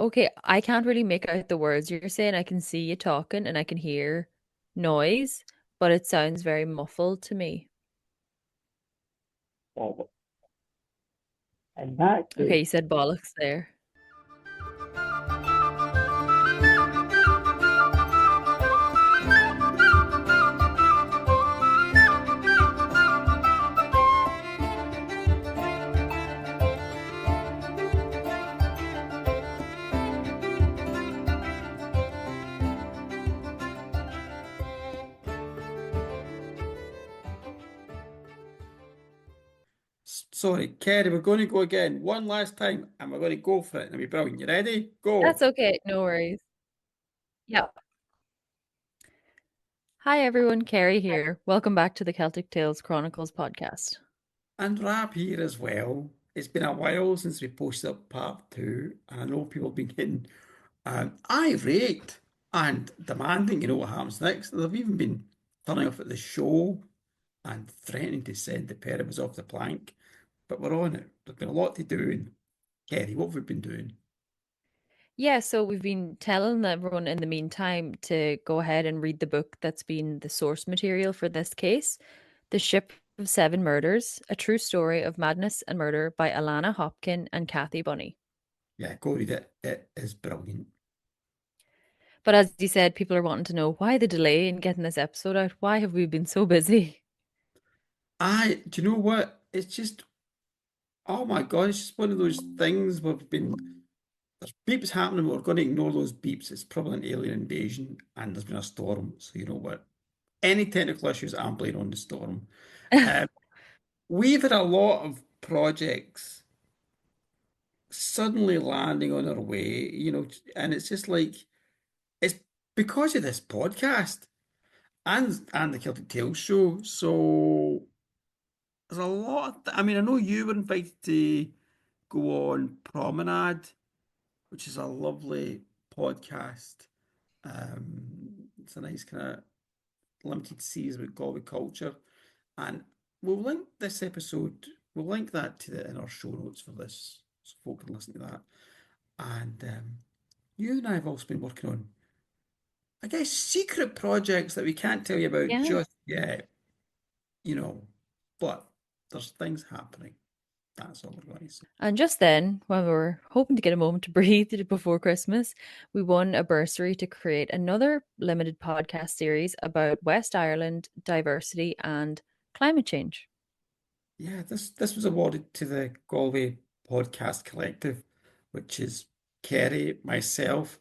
Okay, I can't really make out the words you're saying. I can see you talking and I can hear noise, but it sounds very muffled to me. Well, in that Okay, case, you said bollocks there. sorry, Kerry, we're going to go again one last time, and we're going to go for it. And it'll be brilliant. You ready? That's Go. okay, no worries. Yep. Hi everyone, Kerry here. Welcome back to the Celtic Tales Chronicles podcast. And Rab here as well. It's been a while since we posted up part two, and I know people have been getting irate and demanding, what happens next. They've even been turning off at the show and threatening to send the pair of us off the plank. But we're on it. There's been a lot to do. And Kerry, what have we been doing? Yeah, so we've been telling everyone in the meantime to go ahead and read the book that's been the source material for this case, The Ship of Seven Murders, A True Story of Madness and Murder by Alannah Hopkin and Kathy Bunney. Yeah, go read it. It is brilliant. But as you said, people are wanting to know why the delay in getting this episode out. Why have we been so busy? Do you know what? It's just, oh my God, it's just one of those things there's beeps happening, but we're going to ignore those beeps. It's probably an alien invasion, and there's been a storm. So you know what? Any technical issues, I'm blaming on the storm. Um, we've had a lot of projects suddenly landing on our way, and it's just like, it's because of this podcast and the Celtic Tales show. So there's a lot I mean, I know you were invited to go on Promenade, which is a lovely podcast. It's a nice kind of limited series about Galway culture. And we'll link this episode, we'll link that in our show notes for this, so folk can listen to that. And you and I have also been working on, I guess, secret projects that we can't tell you about Yeah. just yet, you know, but there's things happening. That's all we're going to say. And just then, when we were hoping to get a moment to breathe before Christmas, we won a bursary to create another limited podcast series about West Ireland diversity and climate change. Yeah, this was awarded to the Galway Podcast Collective, which is Kerry, myself,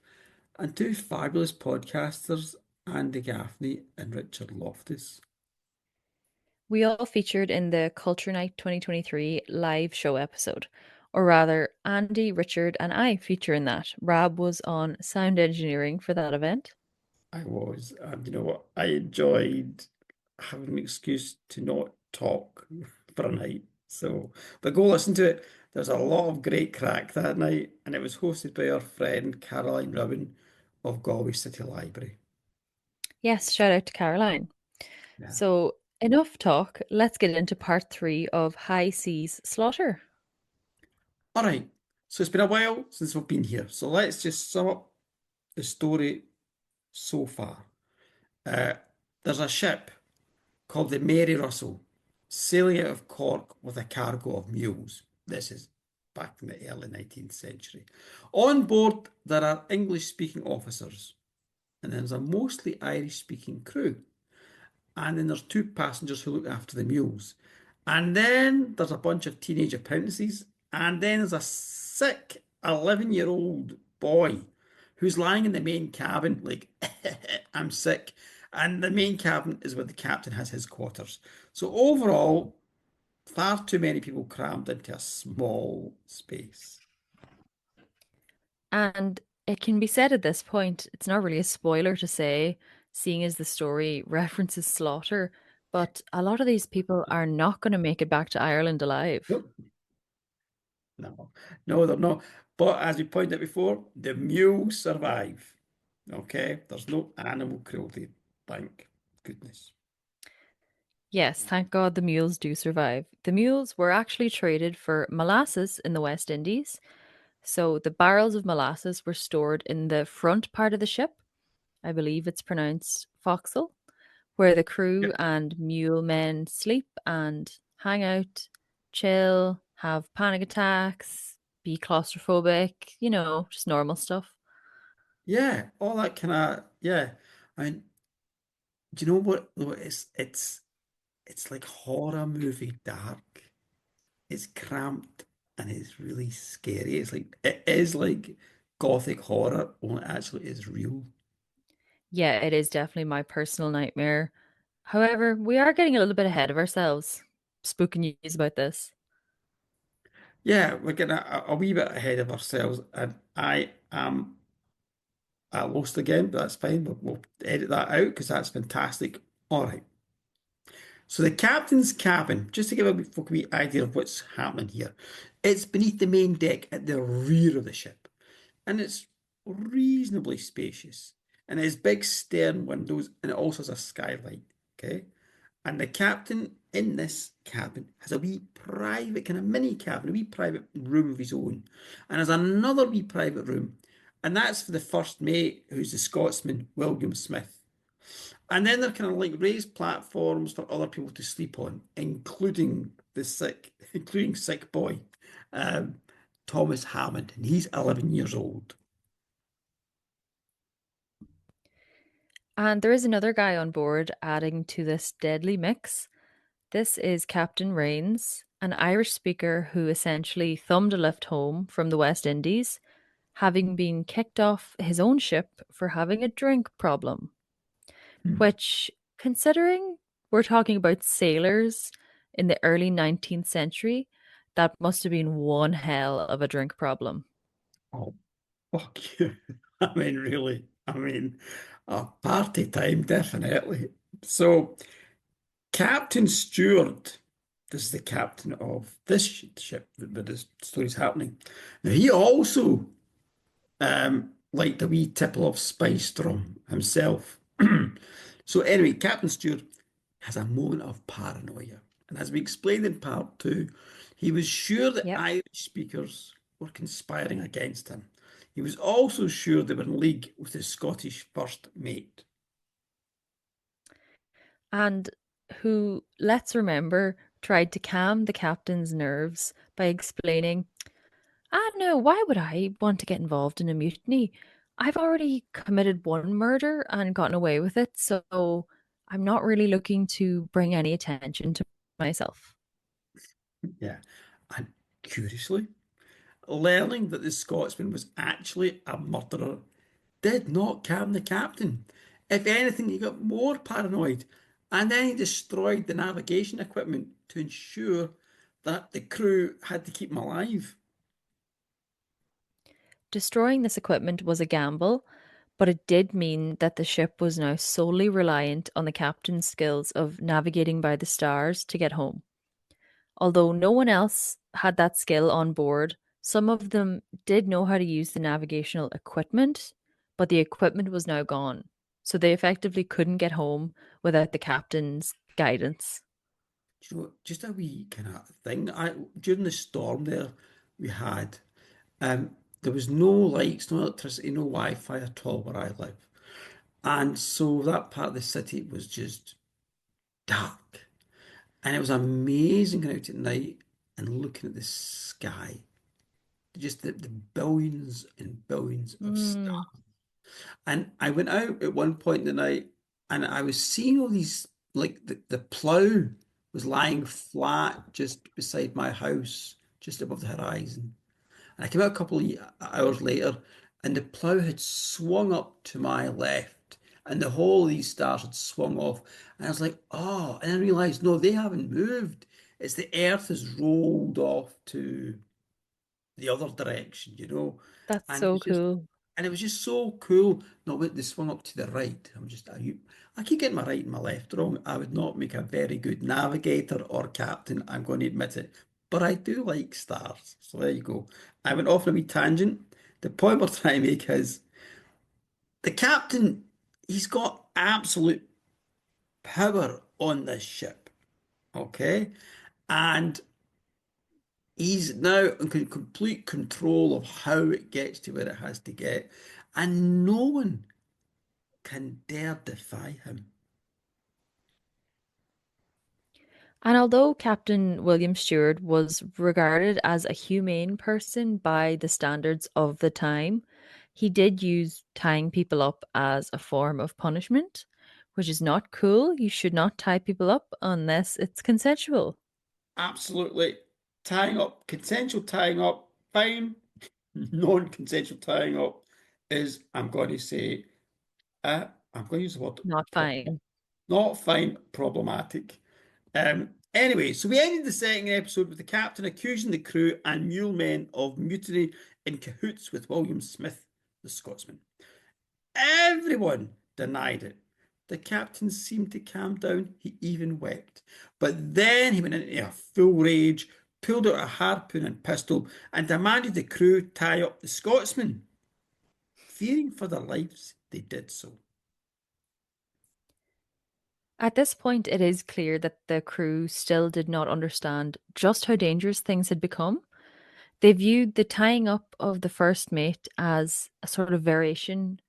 and two fabulous podcasters, Andy Gaffney and Richard Loftus. We all featured in the Culture Night 2023 live show episode. Or rather, Andy, Richard, and I feature in that. Rab was on sound engineering for that event. I was, and you know what? I enjoyed having an excuse to not talk for a night. So, but go listen to it. There's a lot of great crack that night, and it was hosted by our friend Caroline Rubin of Galway City Library. Yes, shout out to Caroline. Yeah. So, enough talk. Let's get into part three of High Seas Slaughter. All right. So it's been a while since we've been here. So let's just sum up the story so far. Uh, there's a ship called the Mary Russell sailing out of Cork with a cargo of mules. This is back in the early 19th century. On board, there are English speaking officers, and there's a mostly Irish speaking crew. And then there's two passengers who look after the mules. And then there's a bunch of teenage apprentices. And then there's a sick 11-year-old boy who's lying in the main cabin, like, I'm sick. And the main cabin is where the captain has his quarters. So overall, far too many people crammed into a small space. And it can be said at this point, it's not really a spoiler to say, seeing as the story references slaughter, but a lot of these people are not going to make it back to Ireland alive. Nope. No, no, they're not. But as we pointed out before, the mules survive. Okay, there's no animal cruelty, thank goodness. Yes, thank God the mules do survive. The mules were actually traded for molasses in the West Indies. So the barrels of molasses were stored in the front part of the ship. I believe it's pronounced forecastle, where the crew Yep. and mule men sleep and hang out, chill, have panic attacks, be claustrophobic, just normal stuff. Yeah, all that kind of yeah. I mean, do you know what? Though it's like horror movie dark. It's cramped and it's really scary. It is like gothic horror, only it actually is real. Yeah, it is definitely my personal nightmare. However, we are getting a little bit ahead of ourselves. Spooking news about this. Yeah, we're getting a wee bit ahead of ourselves, and I am lost again, but that's fine. We'll edit that out because that's fantastic. All right. So the captain's cabin, just to give a folk a wee idea of what's happening here, it's beneath the main deck at the rear of the ship, and it's reasonably spacious, and it has big stern windows, and it also has a skylight. Okay, and the captain in this cabin has a wee private kind of mini cabin, a wee private room of his own, and has another wee private room, and that's for the first mate, who's the Scotsman William Smith. And then they're kind of like raised platforms for other people to sleep on, including including sick boy, um, Thomas Hammond, and he's 11 years old. And there is another guy on board adding to this deadly mix. This is Captain Rains, an Irish speaker who essentially thumbed a lift home from the West Indies, having been kicked off his own ship for having a drink problem. Hmm. Which, considering we're talking about sailors in the early 19th century, that must have been one hell of a drink problem. Oh, fuck you. I mean, really. I mean, party time, definitely. So, Captain Stewart, this is the captain of this ship where this story's happening. Now, he also liked a wee tipple of spiced rum himself. So anyway, Captain Stewart has a moment of paranoia. And as we explained in part two, he was sure that Yep. Irish speakers were conspiring against him. He was also sure they were in league with his Scottish first mate. And who, let's remember, tried to calm the captain's nerves by explaining, "Ah, no, why would I want to get involved in a mutiny? I've already committed one murder and gotten away with it, so I'm not really looking to bring any attention to myself." Yeah. And curiously, learning that the Scotsman was actually a murderer did not calm the captain. If anything, he got more paranoid, and then he destroyed the navigation equipment to ensure that the crew had to keep him alive. Destroying this equipment was a gamble, but it did mean that the ship was now solely reliant on the captain's skills of navigating by the stars to get home. Although no one else had that skill on board, some of them did know how to use the navigational equipment, but the equipment was now gone. So they effectively couldn't get home without the captain's guidance. Do you know, just a wee kind of thing. During the storm there, we had there was no lights, no electricity, no Wi-Fi at all where I live, and so that part of the city was just dark. And it was amazing going out at night and looking at the sky. Just the billions and billions of Mm, stars. And I went out at one point in the night and I was seeing all these, like the plough was lying flat just beside my house, just above the horizon. And I came out a couple of hours later and the plough had swung up to my left and the whole of these stars had swung off. And I was like, oh, and I realized, no, they haven't moved. It's the earth has rolled off to the other direction, that's and it so was just cool. and it was just so cool. No, wait, they swung up to the right. I keep getting my right and my left wrong. I would not make a very good navigator or captain, I'm going to admit it. But I do like stars. So there you go. I went off on a wee tangent. The point we're trying to make is the captain, he's got absolute power on this ship. Okay. And He's now in complete control of how it gets to where it has to get, and no one can dare defy him. And although Captain William Stewart was regarded as a humane person by the standards of the time, he did use tying people up as a form of punishment, which is not cool. You should not tie people up unless it's consensual. Absolutely. Tying up, consensual tying up, fine. Non-consensual tying up is, I'm going to say, I'm going to use the word Not fine. not fine, problematic. Anyway, so we ended the second episode with the captain accusing the crew and mule men of mutiny in cahoots with William Smith, the Scotsman. Everyone denied it. The captain seemed to calm down. He even wept. But then he went into a full rage, pulled out a harpoon and pistol, and demanded the crew tie up the Scotsman. Fearing for their lives, they did so. At this point, it is clear that the crew still did not understand just how dangerous things had become. They viewed the tying up of the first mate as a sort of variation,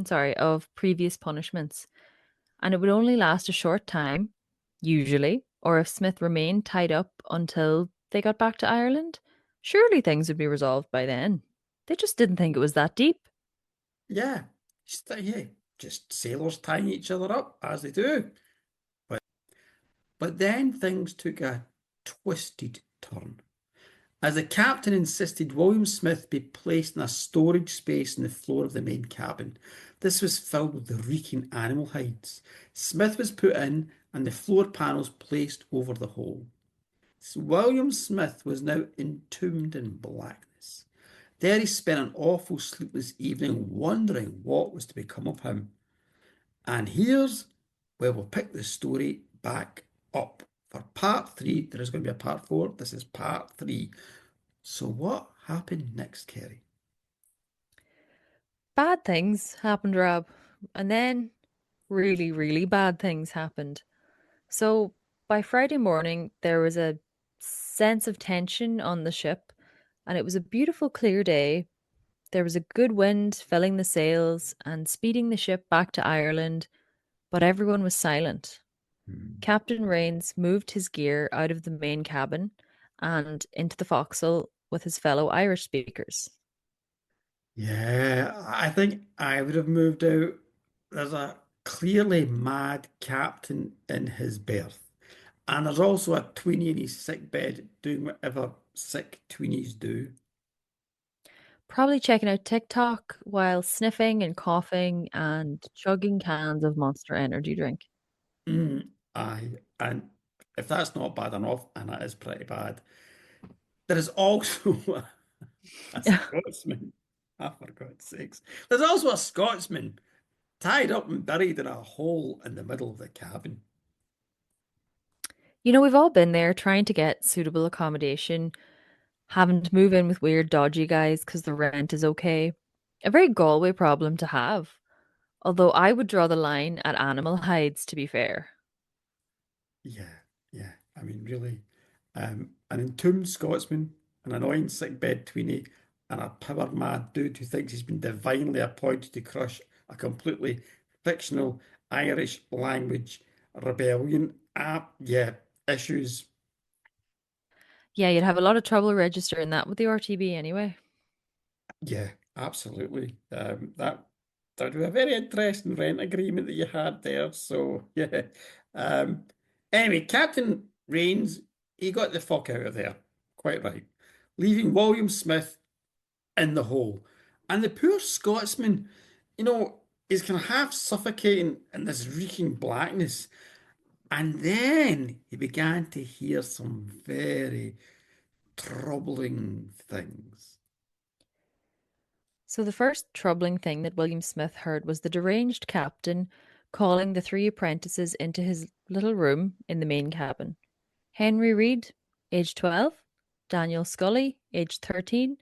sorry, of previous punishments, and it would only last a short time, usually, or if Smith remained tied up until they got back to Ireland, surely things would be resolved by then. They just didn't think it was that deep. Yeah, yeah, just sailors tying each other up as they do. But but then things took a twisted turn. As the captain insisted William Smith be placed in a storage space in the floor of the main cabin. This was filled with the reeking animal hides. Smith was put in and the floor panels placed over the hole. So William Smith was now entombed in blackness. There he spent an awful sleepless evening wondering what was to become of him. And here's where we'll pick the story back up. For part three, there is going to be a part four. This is part three. So what happened next, Kerry? Bad things happened, Rob, and then really, really bad things happened. So by Friday morning, there was a sense of tension on the ship, and it was a beautiful, clear day. There was a good wind filling the sails and speeding the ship back to Ireland, but everyone was silent. Hmm. Captain Rains moved his gear out of the main cabin and into the forecastle with his fellow Irish speakers. Yeah, I think I would have moved out. There's a clearly mad captain in his berth. And there's also a tweenie in his sick bed doing whatever sick tweenies do. Probably checking out TikTok while sniffing and coughing and chugging cans of Monster Energy drink. Aye. And if that's not bad enough, and that is pretty bad, there is also a Scotsman. Ah, for God's sakes. There's also a Scotsman tied up and buried in a hole in the middle of the cabin. You know, we've all been there trying to get suitable accommodation, having to move in with weird, dodgy guys because the rent is okay. A very Galway problem to have. Although I would draw the line at animal hides, to be fair. Yeah, yeah. I mean, really, an entombed Scotsman, an annoying sick bed tweenie, and a power mad dude who thinks he's been divinely appointed to crush a completely fictional Irish language rebellion. Ah, yeah, issues. Yeah, you'd have a lot of trouble registering that with the RTB anyway. Yeah, absolutely. That was a very interesting rent agreement that you had there. So yeah. Um, anyway, Captain Rains, he got the fuck out of there. Quite right. Leaving William Smith in the hole. And the poor Scotsman, is kind of half suffocating in this reeking blackness. And then he began to hear some very troubling things. So the first troubling thing that William Smith heard was the deranged captain calling the three apprentices into his little room in the main cabin. Henry Reed, aged 12, Daniel Scully, aged 13,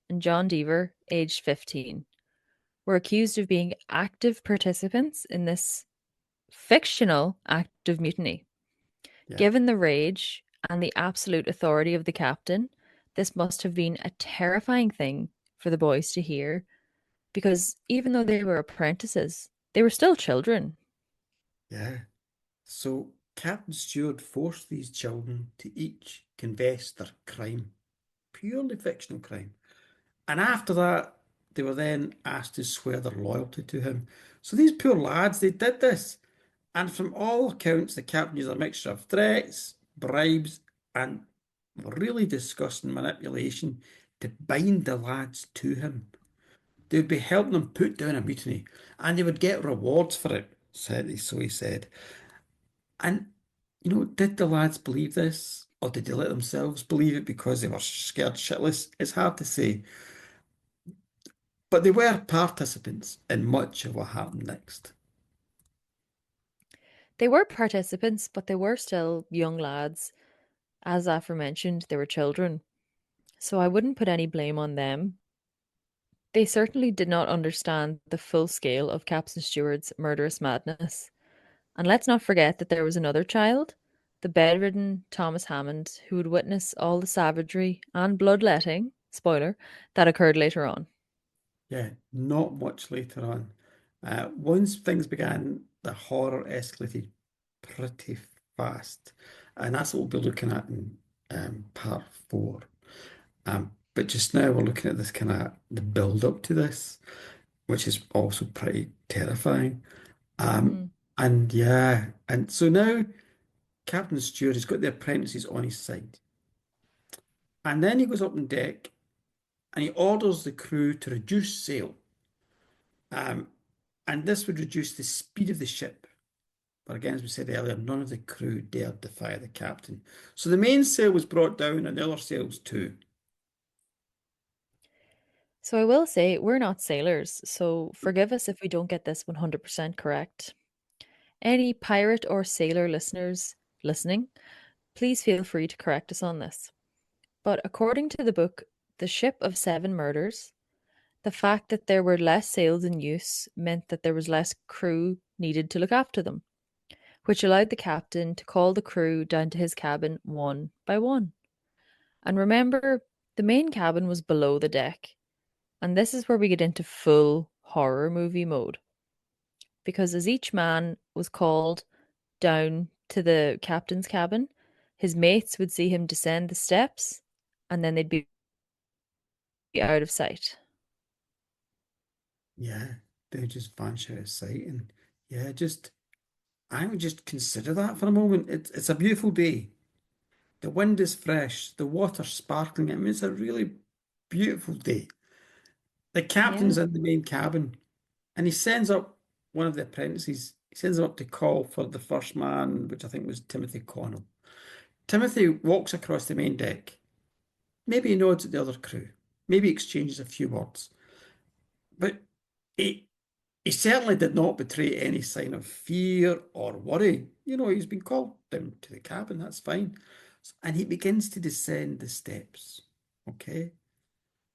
and John Deaver, aged 15, were accused of being active participants in this fictional act of mutiny. Yeah. Given the rage and the absolute authority of the captain, this must have been a terrifying thing for the boys to hear because even though they were apprentices, they were still children. Yeah. So Captain Stewart forced these children to each confess their crime, purely fictional crime. And after that, they were then asked to swear their loyalty to him. So these poor lads, they did this. And from all accounts, the captain used a mixture of threats, bribes, and really disgusting manipulation to bind the lads to him. They would be helping them put down a mutiny, and they would get rewards for it, so he said. And, did the lads believe this? Or did they let themselves believe it because they were scared shitless? It's hard to say. But they were participants in much of what happened next. They were participants, but they were still young lads. As aforementioned, they were children. So I wouldn't put any blame on them. They certainly did not understand the full scale of Captain Stewart's murderous madness. And let's not forget that there was another child, the bedridden Thomas Hammond, who would witness all the savagery and bloodletting, spoiler, that occurred later on. Yeah, not much later on. Once things began, the horror escalated pretty fast. And that's what we'll be looking at in part four. But just now we're looking at this kind of the build up to this, which is also pretty terrifying. Um, Mm. and yeah, and so now Captain Stewart has got the apprentices on his side. And then he goes up on deck and he orders the crew to reduce sail. Um, and this would reduce the speed of the ship. But again, as we said earlier, none of the crew dared defy the captain. So the main sail was brought down and the other sails too. So I will say, we're not sailors, so forgive us if we don't get this 100% correct. Any pirate or sailor listeners listening, please feel free to correct us on this. But according to the book, The Ship of Seven Murders, the fact that there were less sails in use meant that there was less crew needed to look after them, which allowed the captain to call the crew down to his cabin one by one. And remember, the main cabin was below the deck, and this is where we get into full horror movie mode. Because as each man was called down to the captain's cabin, his mates would see him descend the steps and then they'd be out of sight. Yeah, they just vanish out of sight. And yeah, I would just consider that for a moment. It's a beautiful day. The wind is fresh, the water's sparkling. I mean, it's a really beautiful day. The Yeah. captain's in the main cabin and he sends up one of the apprentices. He sends him up to call for the first man, which I think was Timothy Connell. Timothy walks across the main deck. Maybe he nods at the other crew. Maybe exchanges a few words. But he, he certainly did not betray any sign of fear or worry. He's been called down to the cabin, that's fine. And he begins to descend the steps. Okay?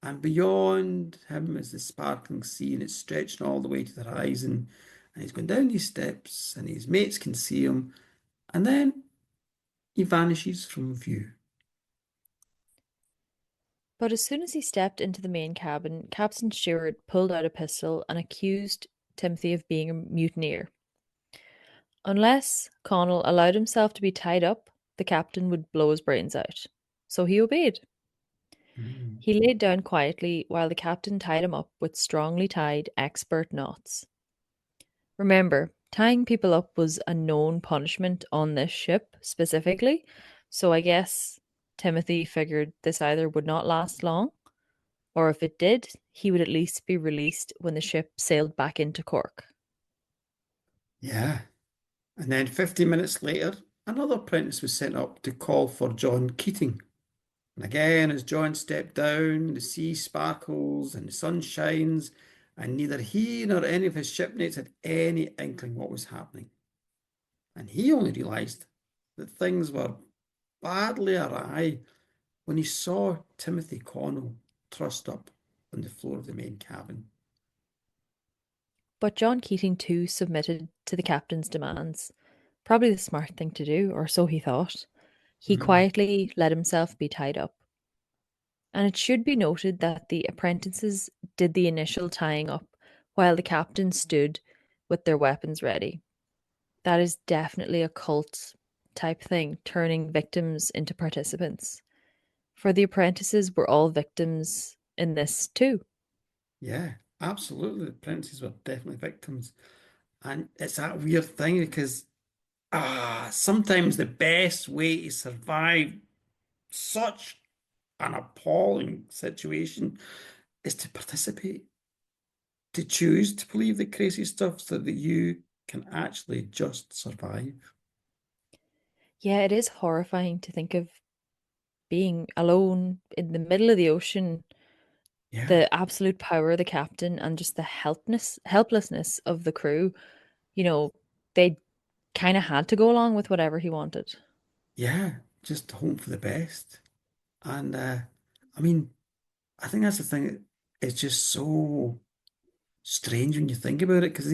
And beyond him is the sparkling sea, and it's stretching all the way to the horizon. And he's going down these steps, and his mates can see him. And then he vanishes from view. But as soon as he stepped into the main cabin, Captain Stewart pulled out a pistol and accused Timothy of being a mutineer. Unless Connell allowed himself to be tied up, the captain would blow his brains out. So he obeyed. Mm. He laid down quietly while the captain tied him up with strongly tied expert knots. Remember, tying people up was a known punishment on this ship specifically, so I guess Timothy figured this either would not last long, or if it did, he would at least be released when the ship sailed back into Cork. Yeah. And then 15 minutes later, another apprentice was sent up to call for John Keating. And again, as John stepped down, the sea sparkles and the sun shines, and neither he nor any of his shipmates had any inkling what was happening. And he only realised that things were badly awry when he saw Timothy Connell trussed up on the floor of the main cabin. But John Keating too submitted to the captain's demands. Probably the smart thing to do, or so he thought. He Mm. quietly let himself be tied up. And it should be noted that the apprentices did the initial tying up while the captain stood with their weapons ready. That is definitely a cult type thing, turning victims into participants. For the apprentices were all victims in this too. Yeah, absolutely. The princes were definitely victims. And it's that weird thing because sometimes the best way to survive such an appalling situation is to participate, to choose to believe the crazy stuff so that you can actually just survive. Yeah, it is horrifying to think of being alone in the middle of the ocean, Yeah, the absolute power of the captain and just the helplessness of the crew. You know, they kind of had to go along with whatever he wanted. yeah, just hope for the best. And I mean, I think that's the thing. It's just so strange when you think about it because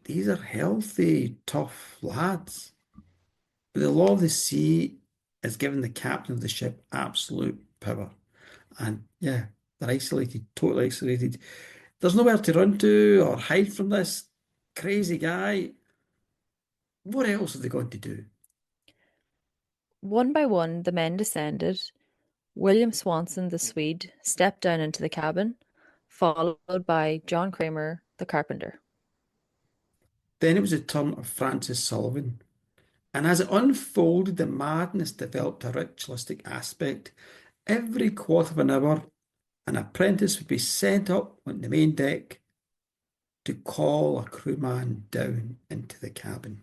these are healthy, tough lads. But the law of the sea has given the captain of the ship absolute power. And yeah, they're isolated, totally isolated. There's nowhere to run to or hide from this crazy guy. What else are they going to do? One by one, the men descended. William Swanson, the Swede, stepped down into the cabin, followed by John Kramer, the carpenter. Then it was the turn of Francis Sullivan. And as it unfolded, the madness developed a ritualistic aspect. Every quarter of an hour, an apprentice would be sent up on the main deck to call a crewman down into the cabin.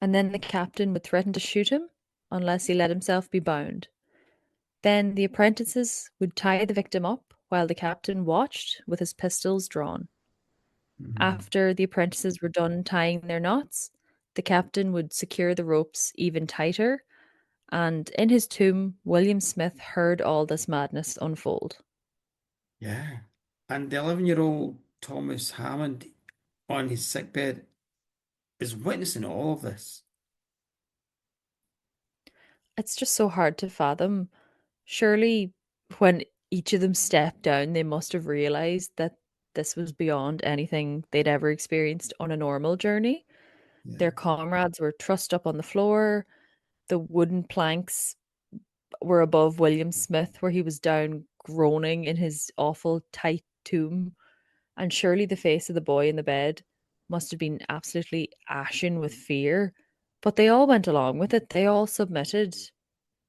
And then the captain would threaten to shoot him unless he let himself be bound. Then the apprentices would tie the victim up while the captain watched with his pistols drawn. Mhm. After the apprentices were done tying their knots, the captain would secure the ropes even tighter, and in his tomb, William Smith heard all this madness unfold. Yeah. And the 11-year-old Thomas Hammond on his sickbed is witnessing all of this. It's just so hard to fathom. Surely, when each of them stepped down, they must have realized that this was beyond anything they'd ever experienced on a normal journey. Yeah. Their comrades were trussed up on the floor. The wooden planks were above William Smith, where he was down groaning in his awful tight tomb. And surely the face of the boy in the bed must have been absolutely ashen with fear. But they all went along with it. They all submitted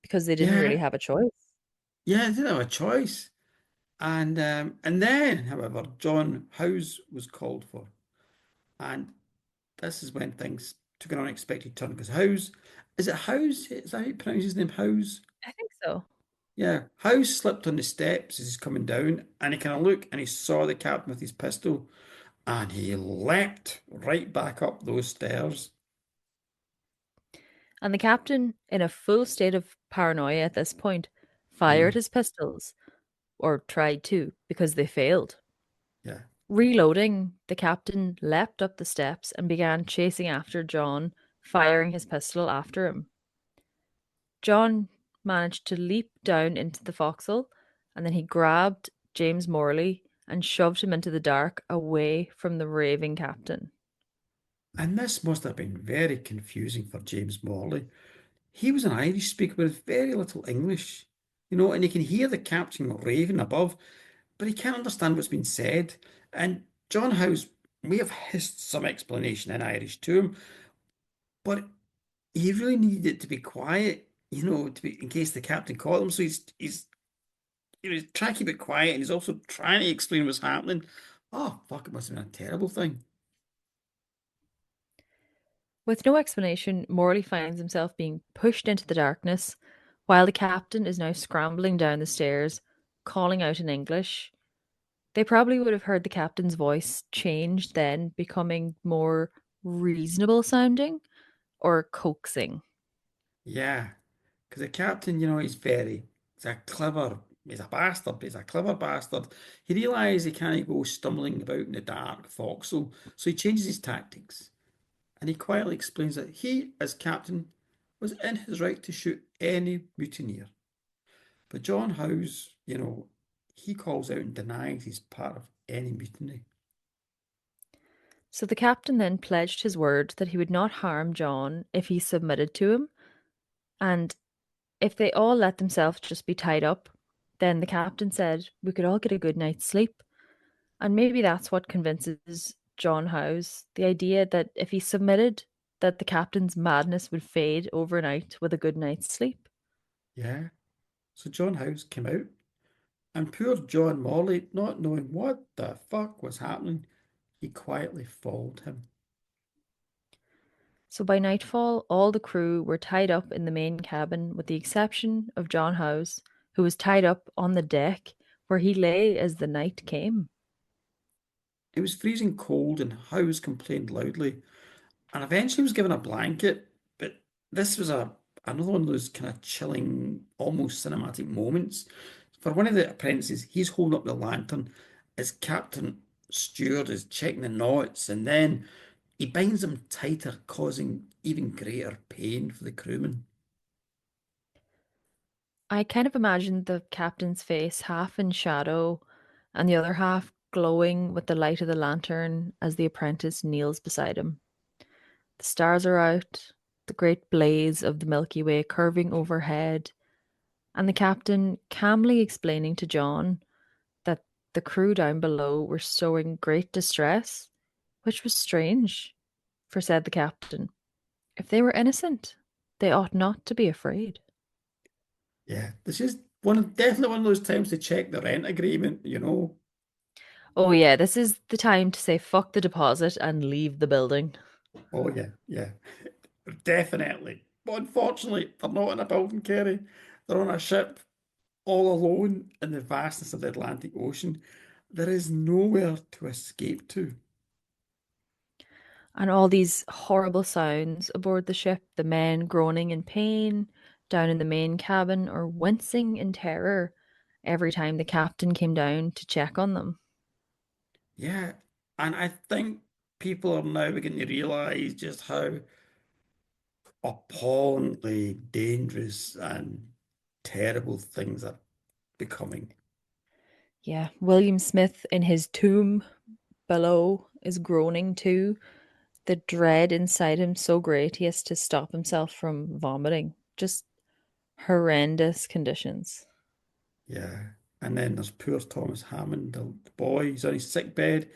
because they didn't really Yeah. have a choice. Yeah, they didn't have a choice. And then, however, John Howes was called for. And this is when things took an unexpected turn because Howes, is it Howes? Is that how you pronounce his name? Howes? I think so. Yeah. Howes slipped on the steps as he's coming down and he kind of looked and he saw the captain with his pistol and he leapt right back up those stairs. And the captain, in a full state of paranoia at this point, fired Mm, his pistols, or tried to, because they failed. yeah. Reloading, the captain leapt up the steps and began chasing after John, firing his pistol after him. John managed to leap down into the forecastle, and then he grabbed James Morley and shoved him into the dark away from the raving captain. And this must have been very confusing for James Morley. He was an Irish speaker with very little English, and he can hear the captain raving above, but he can't understand what's been said. And John House may have hissed some explanation in Irish to him, but he really needed it to be quiet, to be in case the captain caught him. So he's trying to keep it quiet, and he's also trying to explain what's happening. Oh fuck! It must have been a terrible thing. With no explanation, Morley finds himself being pushed into the darkness while the captain is now scrambling down the stairs, calling out in English. They probably would have heard the captain's voice change then, becoming more reasonable sounding or coaxing. Yeah, because the captain, he's a clever, he's a bastard, but he's a clever bastard. He realizes he can't go stumbling about in the dark forecastle, so he changes his tactics and he quietly explains that he, as captain, was in his right to shoot any mutineer. But John Howes, he calls out and denies he's part of any mutiny. So the captain then pledged his word that he would not harm John if he submitted to him, and if they all let themselves just be tied up, then the captain said we could all get a good night's sleep. And maybe that's what convinces John Howes, the idea that if he submitted, that the captain's madness would fade overnight with a good night's sleep. Yeah. So John Howes came out, and poor John Morley, not knowing what the fuck was happening, he quietly followed him. So by nightfall, all the crew were tied up in the main cabin, with the exception of John Howes, who was tied up on the deck, where he lay as the night came. It was freezing cold, and Howes complained loudly, and eventually was given a blanket. But this was another one of those kind of chilling, almost cinematic moments. For one of the apprentices, he's holding up the lantern as Captain Steward is checking the knots, and then he binds them tighter, causing even greater pain for the crewmen. I kind of imagined the captain's face half in shadow and the other half glowing with the light of the lantern as the apprentice kneels beside him. The stars are out, the great blaze of the Milky Way curving overhead, and the captain calmly explaining to John that the crew down below were showing great distress, which was strange, for said the captain, if they were innocent, they ought not to be afraid. Yeah, this is definitely one of those times to check the rent agreement. Oh, yeah, this is the time to say fuck the deposit and leave the building. Oh yeah, yeah, definitely. But unfortunately, they're not in a building, Kerry. They're on a ship all alone in the vastness of the Atlantic Ocean. There is nowhere to escape to. And all these horrible sounds aboard the ship, the men groaning in pain down in the main cabin or wincing in terror every time the captain came down to check on them. Yeah, and I think people are now beginning to realise just how appallingly dangerous and terrible things are becoming. Yeah, William Smith in his tomb below is groaning too. The dread inside him so great he has to stop himself from vomiting. Just horrendous conditions. Yeah. And then there's poor Thomas Hammond, the boy. He's on his sick bed.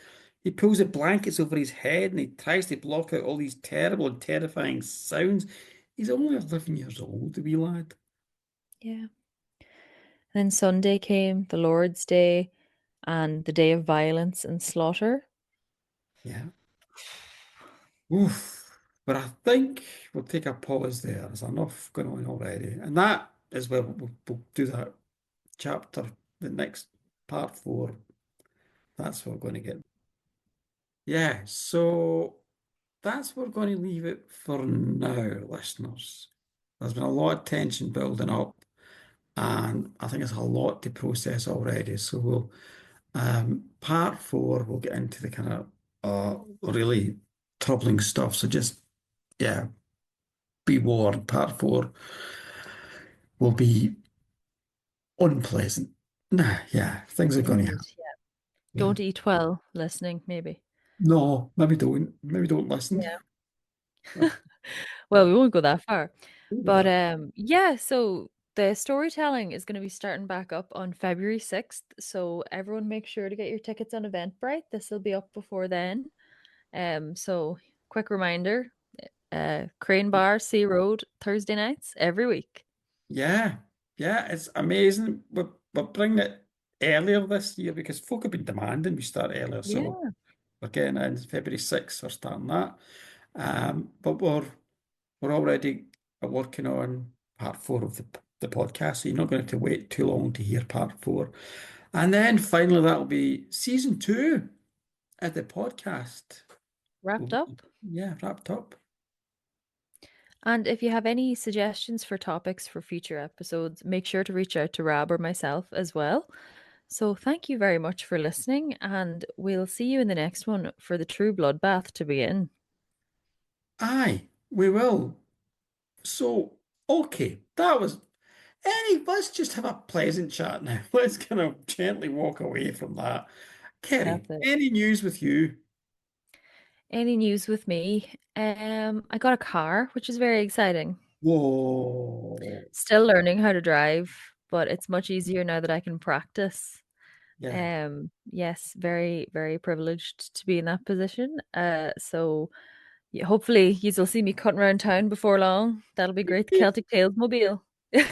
He pulls the blankets over his head and he tries to block out all these terrible and terrifying sounds. He's only 11 years old, the wee lad. Yeah. Then Sunday came, the Lord's Day, and the day of violence and slaughter. Yeah. Oof. But I think we'll take a pause there. There's enough going on already. And that is where we'll do that chapter, the next part four. That's what we're going to get. Yeah. So that's where we're going to leave it for now, listeners. There's been a lot of tension building up, and I think it's a lot to process already. So we'll part four, we'll get into the kind of really troubling stuff. So just yeah, be warned. Part four will be unpleasant. Nah, yeah, things are going to Indeed. happen. Yeah. Yeah. Don't eat well listening, maybe. No, maybe don't. Maybe don't listen. Yeah. That's Well, we won't go that far. with But that. yeah, so the storytelling is going to be starting back up on February 6th. So everyone make sure to get your tickets on Eventbrite. This will be up before then. So quick reminder, Crane Bar, Sea Road, Thursday nights every week. Yeah, yeah, it's amazing. We're bringing it earlier this year because folk have been demanding we start earlier. So Yeah. we're getting in February 6th, we're starting that. But we're already working on part four of the podcast, so you're not going to have to wait too long to hear part four. And then finally that'll be season two of the podcast. Will Wrapped be, up. yeah, wrapped up. And if you have any suggestions for topics for future episodes, make sure to reach out to Rab or myself as well. So thank you very much for listening, and we'll see you in the next one for the true bloodbath to begin. Aye, we will. So Okay, that was let's just have a pleasant chat now. Let's kind of gently walk away from that. Kerry, That's it. any news with you? Any news with me? I got a car, which is very exciting. Whoa. Still learning how to drive, but it's much easier now that I can practice. Yeah. Yes, very, very privileged to be in that position. So yeah, hopefully you'll see me cutting around town before long. That'll be great. The Celtic Tales mobile.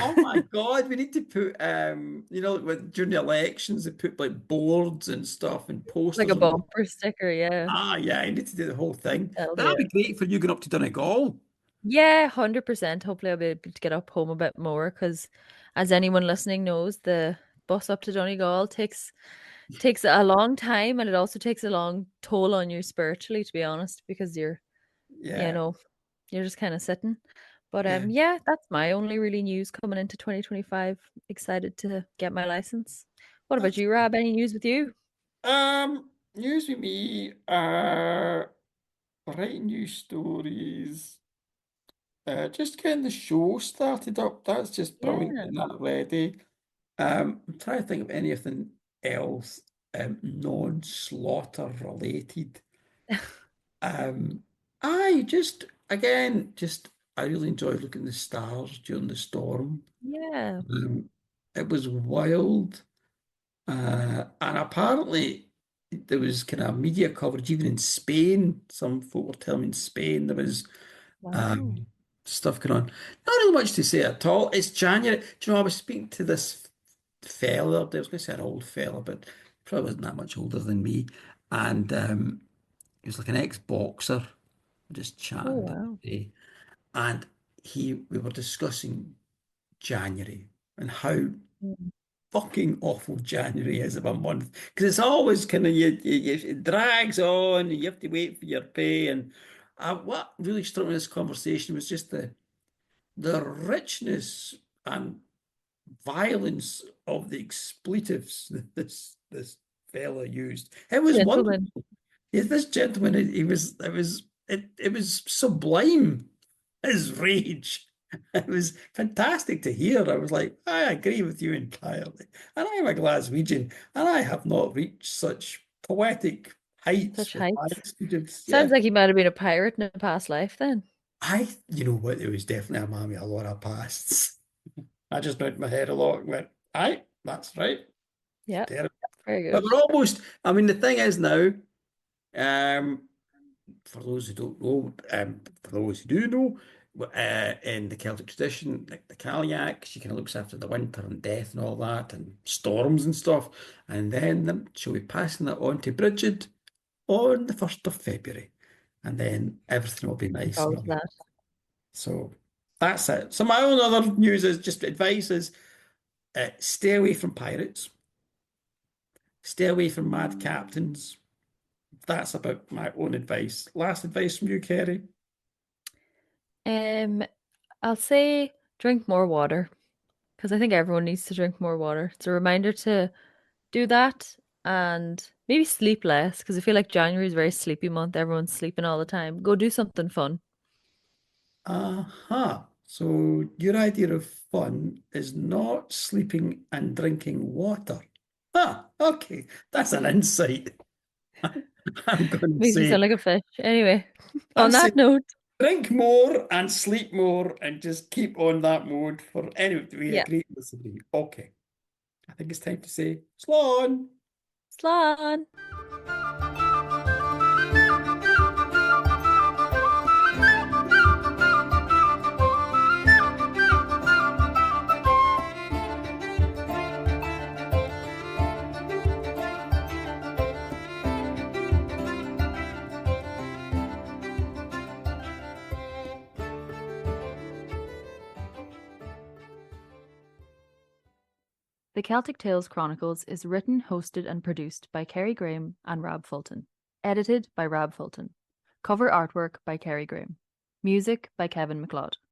Oh my God, we need to put during the elections they put like boards and stuff and Like a posters on. bumper sticker, yeah. Yeah, you need to do the whole thing. That'll But be that'd be it. great for you going up to Donegal. Yeah, 100%. Hopefully I'll be able to get up home a bit more because as anyone listening knows, the bus up to Donegal takes a long time and it also takes a long toll on you spiritually, to be honest, because you Yeah, know, you're just kind of sitting. But yeah. yeah, that's my only really news coming into 2025. Excited to get my license. What about That's you, Rab? Any news with you? news with me, writing news stories. Just getting the show started up. That's just brilliant Yeah. getting that ready. I'm trying to think of anything else non-slaughter related. Um, I just again just I really enjoyed looking at the stars during the storm. Yeah. Um, it was wild, and apparently there was kind of media coverage even in Spain. Some folk were telling me in Spain there was Wow. um, stuff going on. Not really much to say at all. It's January. Do you know, I was speaking to this fella. I was going to say an old fella, but probably wasn't that much older than me. And he was like an ex-boxer, just Oh, chatting the other wow. day. And we were discussing January and how Mm. fucking awful January is of a month. Because it's always kind of, it drags on, and you have to wait for your pay. And what really struck me in this conversation was just the richness and violence of the expletives that this fella used. It was Gentlemen. wonderful. Yeah, this gentleman, it was sublime, his rage. It was fantastic to hear. I was like, I agree with you entirely. And I'm a Glaswegian, and I have not reached such poetic heights Such with my heights. experience. Sounds Yeah. like he might have been a pirate in a past life then. You know what, it was definitely a mammy a lot of pasts. I just nodded my head a lot and went, aye, that's right. Yeah. Terrible. Very But good. we're almost, I mean, the thing is now, um, for those who don't know, for those who do know, in the Celtic tradition, like the Cailleach, she kind of looks after the winter and death and all that, and storms and stuff. And then she'll be passing that on to Bridget on the 1st of February. And then everything will be Looking nice and forward all. to that. So that's it. So my own other news is just advice is stay away from pirates, stay away from mad captains. That's about my own advice. Last advice from you, Kerry? Um, I'll say drink more water because I think everyone needs to drink more water. It's a reminder to do that and maybe sleep less because I feel like January is a very sleepy month. Everyone's sleeping all the time. Go do something fun. Aha. So your idea of fun is not sleeping and drinking water. Ah, okay. That's an insight. I'm going to Makes me say, sound like a fish. Anyway, on I'm saying that note, drink more and sleep more and just keep on that mode for anyway. Do we yeah, agree to disagree? Okay. I think it's time to say, Slán. Slan. The Celtic Tales Chronicles is written, hosted, and produced by Kerry Graham and Rab Fulton. Edited by Rab Fulton. Cover artwork by Kerry Graham. Music by Kevin MacLeod.